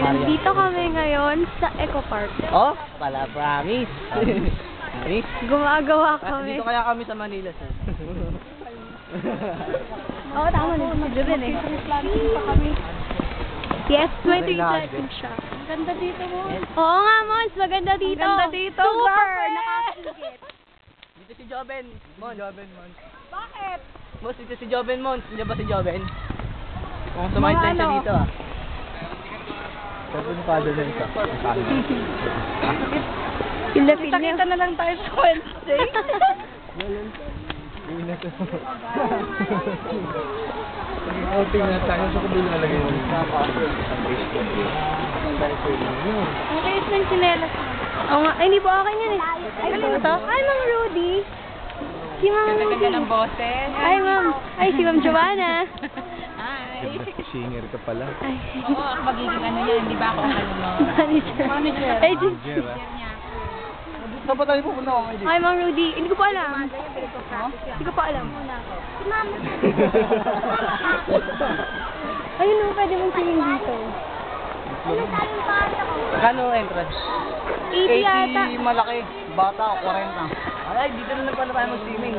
Nandito kami ngayon sa Eco Park. Oh, pala promise. Promise. Gumagawa kami. Dito kaya kami sa Manila, sir. Oo, tama na. Dito din eh. Yes, 20 seconds siya. Ang ganda dito mo. Oo nga, Mons. Maganda dito. Ang ganda dito. Super. Grabe. Nakakingit. Dito si Joven. Mon. Bakit? Boss, dito si Joven, Mon. Hindi ba si Joven? Kung sumahit lang siya dito, ah. Joven father na isa. Ilapin niya. Kita-kita na lang tayo sa Wednesday. Outing na tayo sa kabila na lang yun. Ang kayos ng chinelas. Oo nga. Ay, hindi po akin yan eh. Ay, ano to? Ay, Ma'am Rudy. Si Ma'am Rudy. Ganda ng boses. Ay, Ma'am. Ay, si Ma'am Joanna. Hi. Singer ka pala. Ay. Oo, ako magiging ano yan. Di ba ako ano mo? Manager. Manager. Ay, di. Manager, ah. Saan pa tayo pupunta ko ngayon? Ay, Ma'am Rudy. Hindi ko pa alam. Hindi ko pa alam. Si Ma'am. Ayun o, pwede mong singin dito. Kano entrance? 80 yata. 80 malaki. Bata, 40. Ay, dito na lang pala tayo mag-swimming.